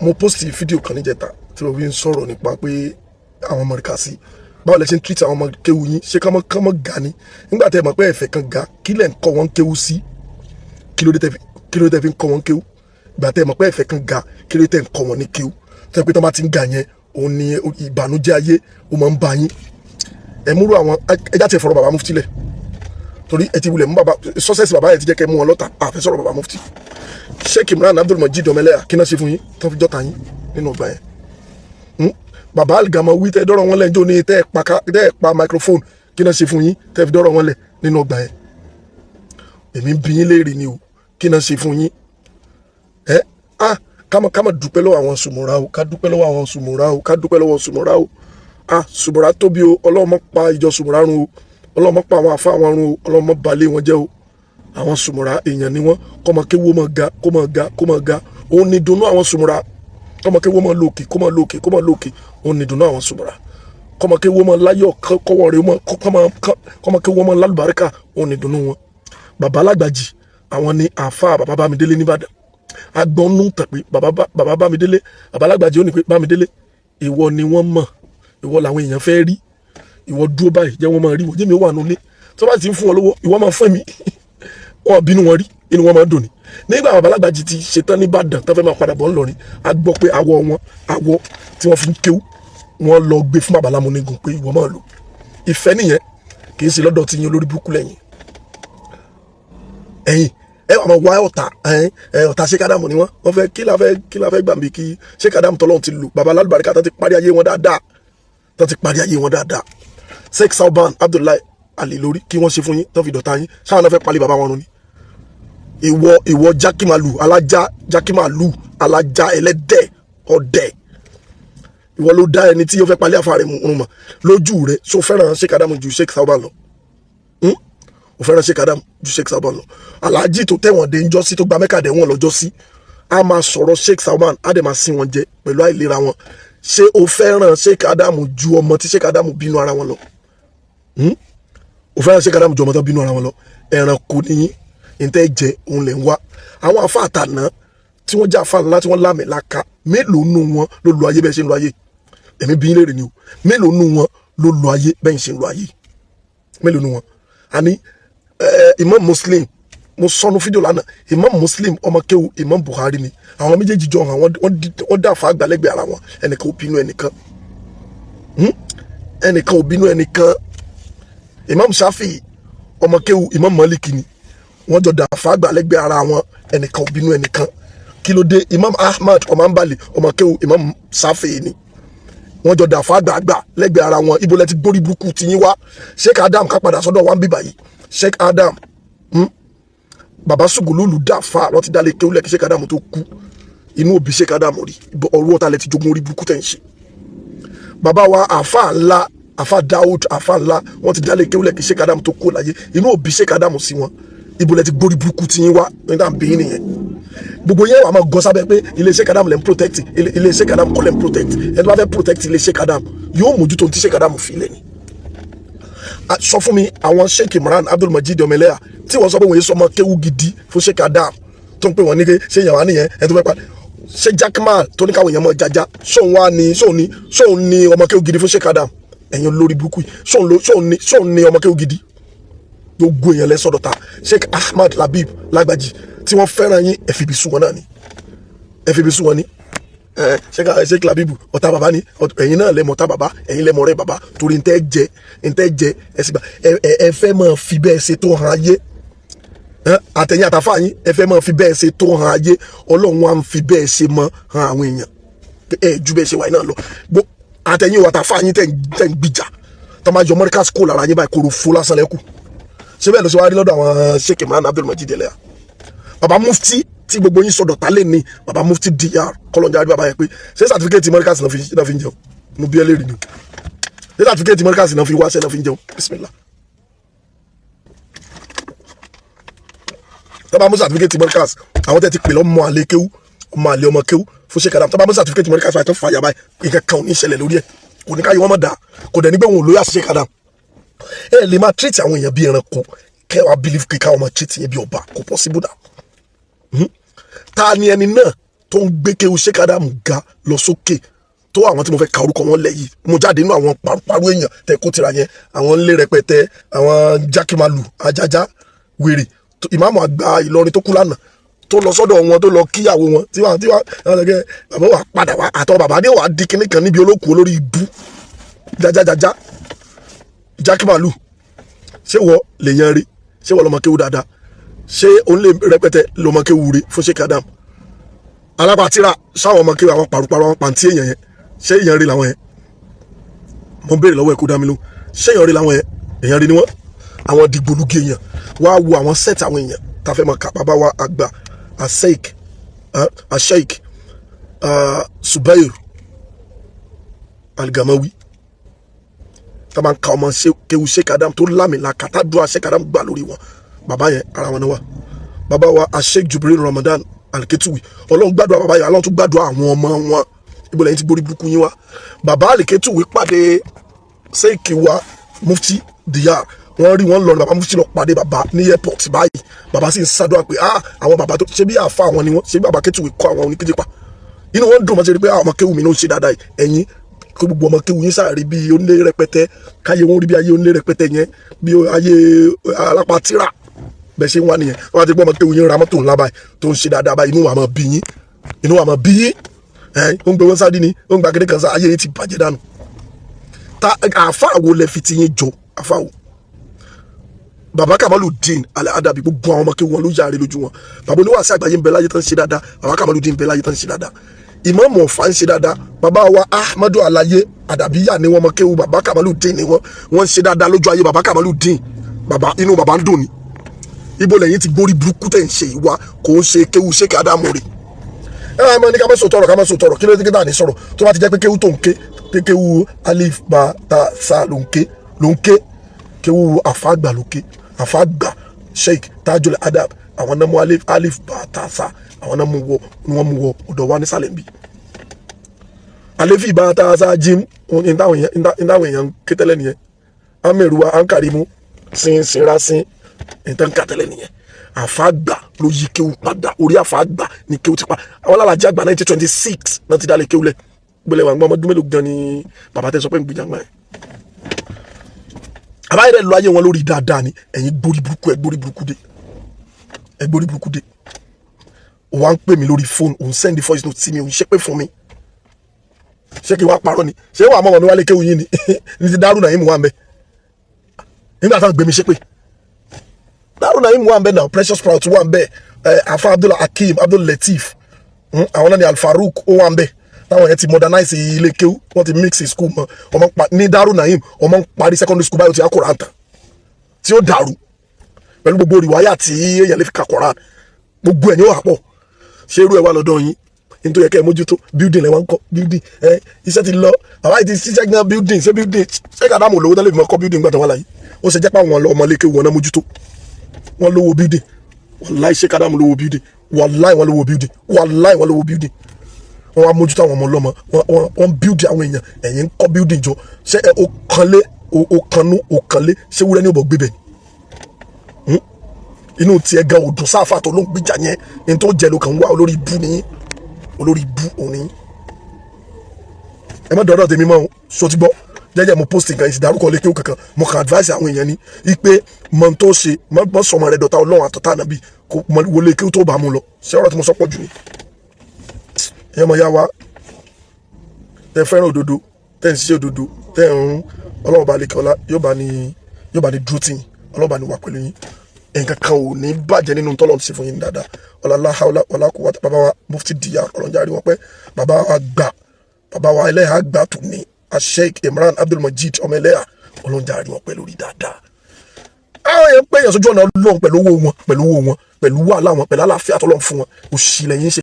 mo post fídíò kan níjẹta tí mo fi ń sọ̀rọ̀ nípa pé àwọn ọmọ rìkà sí báwo lẹ ṣe ń treat àwọn ọmọ kéwu yín ṣé ká mọ́ ga ni nígbà tẹ́ ẹ mọ̀ pé ẹ̀fẹ̀ kan ga kí lẹ̀ ń kọ́ wọn kéwu sí kí ló dé tẹ́ fi ń kọ́ wọn kéwu ìgbà tẹ́ ẹ mọ̀ pé ẹ̀fẹ̀ kan ga kí ló dé tẹ́ ń kọ́ wọn ní kéwu tẹ́ pé tó bá ti ń ga yẹn òun ni ìbànújẹ́ ayé ó máa ń ba yín ẹ múrò àwọn ẹjá ti fọ̀rọ̀ bàbá mufti lẹ̀ torí ẹ ti wulẹ̀ mú bàbá sọ́sẹ́sì bàbá yẹn ti jẹ́ kẹ́ mú wọn lọ́ta àfẹ́ sọ̀rọ̀ bàbá mufti Sheikh Imran Abdulmajid Ọmọẹlẹ́yà kí náà ṣe fún yín tó fi jọ́ta yín nínú ọgbà yẹn bàbá Al-Gamawi tẹ́ dọ́rọ̀ wọn lẹ̀ njó ní tẹ́ ẹ pa microphone kí náà ṣe fún yín tẹ́ fi dọ́rọ̀ wọn lẹ̀ nínú ọgbà yẹn èmi bí yín léèrè ni o kí náà ṣe fún yín ká dúpẹ́ lọ́wọ́ àwọn sùmùrà o ká dúpẹ́ lọ́wọ́ àwọn sùmùrà o ká dúpẹ́ lọ́wọ́ sùmùrà o sùmùrà tóbi o Ọlọ́run má pa ìjọ sùmùrà run o Ọlọ́run má pa àwọn àfa àwọn run o Ọlọ́run má balẹ̀ wọn jẹ́ o àwọn sùmùrà èèyàn ni wọ́n kọ́mọ kéwọ́ mọ́ ga kó mọ́ ga kó mọ́ ga òun ni dùnnú àwọn sùmùrà kọ́mọ kéwọ́ mọ́ lókè kó mọ́ lókè kó mọ́ lókè òun ni dùnnú àwọn sùmùrà kọ́mọ kéwọ́ mọ́ láyọ̀ kọ́wọ́ rẹ̀ kọ́mọ kéwọ́ mọ́ lálùbáríkà òun ni dùnnú wọn. Bàbá Alágbàjì àwọn ni àfa bàbá Bámidélé nìbàdàn agbọ́nú tàpé bàbá Bámidélé bàbá Alágbàjì ó ní pé Bámidélé ìwọ ni wọ́n mọ̀ ìwọ làwọn èèyàn fẹ́ rí ìwọ dúró báyìí jẹ́ wọ́n máa rí wọ́n jẹ́ mi wà nulẹ̀ tó bá ti ń fún wọn lówó ìwọ máa fún mi wọn bínú wọn rí inú wọn máa dùn ní nígbà bàbá Alágbàjì ti ṣetán nìbàdàn tó fẹ́ máa padà bọ̀ ńlọrin a gbọ́ pé awọ tí wọ́n fi ń kéwú wọ́n lọ gbé fún bàbá Lámúnigun pé ìwọ máa lò ìfẹ́ nìyẹn kì í ṣe lọ́dọ̀ tí yín olórí burúkú lẹ́yìn ẹ̀yìn ẹ wà máa wá ọ̀tá Sheikh Adamu ni wọ́n fẹ́ kí la fẹ́ gbà mí kí Sheikh Adamu tọ́lọ́run ti lò bàbá alálùbáríkà tó ti parí ayé wọn dáadáa Sheikh Sauban Abdullahi Ali lórí kí wọ́n ṣe fún yín tó fi dọ̀tá yín sáwọn náà fẹ́ palẹ̀ bàbá wọn run ni ìwọ jákèmálù alájà ẹlẹ́dẹ̀ ọ̀dẹ̀ ìwọ ló dá ẹni tí yóò fẹ́ palẹ̀ àfa rẹ̀ run mọ̀ lójú rẹ̀ so fẹ́ràn Sheikh Adamu ju Sheikh Sauban lọ ó fẹ́ràn Sheikh Adamu ju Sheikh Sauban lọ aláàjì tó tẹ̀wọ̀n dé ńjọ́ sí tó gba Mẹ́kà dẹ̀ wọ́n lọ́jọ́ sí a máa sọ̀rọ̀ Sheikh Sauban á dẹ̀ máa sin wọn jẹ pẹ̀lú àìlera wọn ṣé o fẹ́ràn Sheikh Adamu ju ọmọ tí Sheikh Adamu bínú ara wọn lọ o fẹ́ràn Sheikh Adamu ju ọmọ tó bínú ara wọn lọ ẹranko nìyí ntẹ́ jẹ òun lẹ̀ ń wá àwọn afa àtàná tí wọ́n jẹ́ afa ńlá tí wọ́n lámì láka mélòó nù wọn ló lo ayé bẹ́ẹ̀ ṣe ń lo ayé èmi bí léèrè ni o mélòó nù wọn ló lo ayé bẹ́ẹ̀ ṣe ń lo ayé mélòó nù wọn àní Imam Muslim mo sọnù fídíò lánàá Imam Muslim ọmọ kéwu Imam Buhari ni àwọn méjèèjì jọ hàn wọ́n dá àfa àgbàlẹ́gbẹ̀ẹ́ ara wọn ẹnìkan ò bínú ẹnìkan Imam Shafi ọmọ kéwu Imam Maliki ni wọ́n jọ dá àfa àgbàlẹ́gbẹ̀ẹ́ ara wọn ẹnìkan ò bínú ẹnìkan kí ló dé Imam Ahmad ọmọ Ambali ọmọ kéwu Imam Shafi ni wọ́n jọ dá àfa àgbà lẹ́gbẹ̀ẹ́ ara wọn ibo lẹ ti gbórí burúkú ti yín wá Sheikh Adam ká padà sọ́dọ̀ wa ń bíbà yìí Sheikh Adam baba Sugululu dáfà wọ́n ti dálé kéwúlẹ̀ kí Sheikh Adam tó kú inú òbí Sheikh Adam rí ọ̀rọ̀ ọ̀tá lẹ ti jogun orí burúkú tẹ̀ ń ṣe baba wa àfà ńlá àfà Daud àfà ńlá wọ́n ti dálé kéwúlẹ̀ kí Sheikh Adam tó kú láyé inú òbí Sheikh Adam sí wọn ibo lẹ ti gbórí burúkú ti yín wá nígbà bí nìyẹn gbogbo yẹn wà máa gọ sábẹ́ pé ilé Sheikh Adam lẹ ń protect ilé Sheikh Adam kọ́ lẹ ń protect ẹni bá fẹ́ protect ilé Sheikh Adam yóò mójútó ti Sheikh Adam fi lẹ́ni sọ fún mi àwọn Sheikh Imran Abdulmajid Ọmọẹlẹ́yà tí wọ́n sọ pé wọ́n yé sọmọ kéwú gidi fún Sheikh Adam tó ń pè wọ́n ní ké ṣé ìyàwó nìyẹn ẹ tó fẹ́ pa ṣé Jackman tó ní káwọn èèyàn mọ̀ jaja sóun ní ọmọ kéwú gidi fún Sheikh Adam ẹ̀yin lórí burúkú yìí sóun ní ọmọ kéwú gidi gbogbo èèyàn lẹ́sọ̀dọ̀ ta Sheikh Ahmad Labib Lágbàjì tí wọ́n fẹ́ràn yín ẹ fi ibi sùn wọn náà ni ẹ fi ibi sùn wọn ni Sheikh Labibu ọ̀tá bàbá ni ẹ̀yin náà lẹ́mọ̀ ọ̀tá bàbá ẹ̀yin lẹ́mọ̀ ọ̀rẹ́ bàbá torí ntẹ́ jẹ ẹ̀sìn bá ẹ fẹ́ máa fi bẹ́ẹ̀ ṣe tó hàn ayé àtẹ̀yìn àtàfà yín ẹ fẹ́ máa fi bẹ́ẹ̀ ṣe tó hàn ayé Ọlọ́run wa ń fi bẹ́ẹ̀ ṣe mọ́ hàn àwọn èèyàn ju bẹ́ẹ̀ ṣe wáyé náà lọ àtẹ̀yìn àtàfà yín tẹ̀ ń gbìjà tó máa yọ mọ́ríkà school lára yín báyìí kóró fún lásán lẹ́kù ṣé bẹ́ẹ̀ ló ṣe wá rí lọ́dọ̀ àwọn Sheikh Imran Abdulmajid Ọmọẹlẹ́yà bàbá mufti tí gbogbo yín sọ̀dọ̀ tálẹ̀ ní bàbá mufti dr kọlọ́njà àdúrà báyẹn pé ṣé sàtífíkẹ́tì mọ́ríkàsì náà fi ń jẹun mo bí ẹlẹ́rìí ni ṣé sàtífíkẹ́tì mọ́ríkàsì náà fi wáṣẹ́ náà fi ń jẹun bismillah tọ́ba mú sàtífíkẹ́tì mọ́ríkàsì àwọn tẹ́ ti pè lọ́mọ àlè kéwú ọmọ àlè ọmọ kéwú fún Sheikh Adam tọ́ba mú sàtífíkẹ́tì mọ́ríkàsì àti fàyà báyìí nǹkan kan ò ní ìṣẹ̀lẹ̀ lórí ẹ̀ kò ní káyọ̀ wọn mọ̀ dá kò dẹ̀ ní pé wọn ò lóyà sí Sheikh Adam ẹ lè máa treat àwọn èèyàn bí ẹranko kẹ́ wàá believe kíkà wọn máa treat yẹn bí ọba kò possible dà ta ni ẹni náà tó ń gbé kéwu Sheikh Adam ga lọ sókè tó àwọn tí mo fẹ́ ka orúkọ wọn lẹ̀ yìí mo jáde nínú àwọn paru èèyàn tẹ kó tira yẹn àwọn ńlẹ̀ rẹpẹtẹ àwọn jákèmálù ajájá wèrè ìmáàmù àgbà Ìlọrin tó kú lánàá tó lọ sọ́dọ̀ wọn tó lọ kíyàwó wọn tí wọn lọ́gẹ́ bàbá wa padà wá àtọ bàbá ní wàá di kinní kan níbi olókùú olórí ibú jájájájá jákèmálù ṣé wọ́n lè yan rí ṣé wọ́n lọ́mọ kéwu dáadáa ṣé òun lè rẹpẹtẹ lọ́mọ kéwu rí fún Sheikh Adam alápàtìrà sáwọn ọmọ kéwu àwọn paru àwọn pàǹtí èèyàn yẹn ṣé èèyàn rí làwọn yẹn mo béèrè lọ́wọ́ ẹ̀kú dámi ló ṣé èèyàn rí làwọn yẹn èèyàn rí ni wọ́n àwọn dìgbòlugi èèyàn wá wo àwọn sẹ́ẹ̀tì àwọn èèyàn tá a fẹ́ mọ̀ ká bàbá wa àgbà Sheikh Subair Al-Gamawi tá a máa ń ka ọmọ kéwu Sheikh Adam tó lámìlà kàtàdúrà Sheikh Adam gbà lórí wọn bàbá yẹn ara wọn náà wà bàbá wa Sheikh Jubril Ramadan Al-Ketuwi ọlọ́run gbàdúrà bàbá yẹn ọlọ́run tún gbàdúrà àwọn ọmọ wọn ibo lẹ́yìn tí borí burúkú yín wá bàbá Al-Ketuwi pàdé Sheikh wa Mufti Diyar wọ́n rí wọn lọ bàbá Mufti lọ pàdé bàbá ní airport báyìí bàbá sì ń ṣàdúrà pé àwọn bàbá tó ṣe bí àfa àwọn ni wọ́n ṣe bí bàbá Ketuwi kọ́ àwọn oníkéjì pa inú wọn dùn mọ́ sí rí pé ọmọ kéwu mi ló ń ṣe dáadáa ẹ̀yìn kó gbogbo ọmọ kéwu yín sáà rí bí onílé rẹpẹtẹ káyé wọn rí bí ayé onílé rẹpẹtẹ yẹn bí ayé alápàtìrà bẹ́ẹ̀ ṣe ń wá nìyẹn wọ́n ti gbọ́ ọmọ kéwu yín ra mọ́tò ńlá báyìí tó ń ṣe dáadáa báyìí inú wa máa bí yín ó ń gbé wọn sáà ní ó ń gba kéde kan sáà ayé yín ti bàjẹ́ dànù ta àfáàwò lẹ fi ti yín jọ àfáàwò bàbá Kamaludeen Al-Adabi gbogbo àwọn ọmọ kéwu wọn ló yára lójú wọn bàbá oníwàásí àgbáyé ń bẹ láyé tán ṣe dáadáa bàbá Kamaludeen ń bẹ láyé tán ṣe dáadáa Ìmáàmù Ọ̀fà ń ṣe dáadáa bàbá wa Ahmadu Alaye Adabiya ni wọn ọmọ kéwu bàbá Kamaludeen ni wọn ń ṣe dáadáa lójú ayé bàbá Kamaludeen bàbá inú bàbá ń dùn ni ibo lẹ́yìn ti gbórí burúkú tẹ̀ ń ṣe ìwà kò ń ṣe kéwu Sheikh Adam rè ẹ máa ní ká má sọ tọrọ kí ló dé kíta ní sọ̀rọ̀ tó bá ti jẹ́ pé kéwu tó ń ké pé kéwu alif ba ta sa ló ń ké kéwu àfàgbà ló ké àfàgbà Sheikh Tajul Adab àwọn náà mú alif ba ta sa àwọn náà mú wọ ọ̀dọ̀ wa nísàlẹ̀ nbí alif ba ta sa jim ìdáwọn èèyàn ké tẹ́lẹ̀ nìyẹn amẹ́rùwá ankarimu sin ìtàn kàtẹ́lẹ̀ nìyẹn àfàgbà ló yí kéwu padà orí àfàgbà ní kéwu ti pa àwọn alálàjì àgbà 1926 náà ti dálé kéwu lẹ̀ gbọ́lẹ̀ wà ń gbọ́ ọmọdún mélòó gan ni bàbá tẹ́ sọ pé ń gbìyànjú ẹ̀ àbáyé rẹ̀ lọ ayé wọn lórí dáadáa ni ẹ̀yin gbórí burúkú dé ó wá ń pè mí lórí fóònù òun send voice note sí mi òun ṣépè fún mi ṣé kí wá parọ́ ni ṣé wàá mọ̀ mi wálé kéwu yín ni ní ti Dárú Nàímù wà ń bẹ nígbà táwọn gbé mi ṣépè Dárú Nàímù wà ń bẹ náà Precious Proud wà ń bẹ afa Abdul Hakeem Abdul Lateef àwọn náà ni Al-Farouk ó wà ń bẹ táwọn yẹn ti modernize ilé kéwú wọ́n ti mix school mọ́ ọmọ ní Dárú Nàímù ọmọ ń parí secondary school báyìí ó ti á Kùránì tán tí ó dàrú pẹ̀lú gbogbo rìwáyà tí èèyàn lè fi ka Kùránì gbogbo ẹ̀ ní ó wà pọ̀ ṣé irú ẹ̀ wà lọ́dọ̀ yín nítorí ẹ̀kẹ́ mójútó building lẹ́wọ̀n ń kọ́ building iṣẹ́ ti lọ àwọn àìtí ṣiṣẹ́ gan building ṣé Sheikh Adam olówó tẹ́lẹ̀ fi mọ́ kọ́ building gbàtàn wà láyé ó ṣe jẹ́ pé àwọn ọmọ ilé kéwú wọn náà mójútó wọn lówó building wàláì Sheikh Adam lówó building wàláì wọn lówó building wọ́n wá mójútó àwọn ọmọ ọlọ́mọ wọ́n build àwọn èèyàn ẹ̀yìn ń kọ́ building jọ ṣé ó kanlé ṣé wúrẹ́ ní ọ̀bọ̀ gbébẹ̀ inú tiẹ̀ gan òdùn sáfà tó ló ń gbìjà yẹn ní tó jẹ́ ló kàn ń wá olórí ibú òun ni ẹ má dọ́dọ̀ tèmi mọ́ so ti gbọ́ jẹ́jẹ́ mo post nǹkan ìsìdárúkọ lékè kankan mo kàn advice àwọn èèyàn ní ipe mọ tó ṣe mọ sọmọ rẹ dọ̀tá Ọlọ́run àtọ̀tá nàbí kò mọ wọlé kí ó tó bá mú lọ ṣé ọ̀rọ̀ tí mo sọ pọ̀ jù ni ẹ mọ̀ yá wa tẹ fẹ́ràn òdodo tẹ ń ṣiṣẹ́ òdodo tẹ ń Ọlọ́run bá lè kí ọlá yóò bá ní dúró tì yín Ọlọ́run bá ní wà pẹ̀lú yín nǹkan kan ò ní bàjẹ́ nínú tọ́lọ̀ ti fún yín dáadáa ọlọ́lá haúlá ọlákùn wá bàbá wa Mufti Diyar ọlọ́njàrí wọn pẹ́ bàbá wa ẹlẹ́yà àgbà tó ní Sheikh Imran Abdulmajid ọmọ ẹlẹ́yà ọlọ́njàrí wọn pẹ́ lórí dáadáa àwọn èèyàn pé èèyàn sójú ọ̀nà Ọlọ́run pẹ̀lú owó wọn pẹ̀lú wàhálà wọn pẹ̀lú àlàáfíà tọ́lọ́run fún wọn òṣì lẹ́yìn ṣe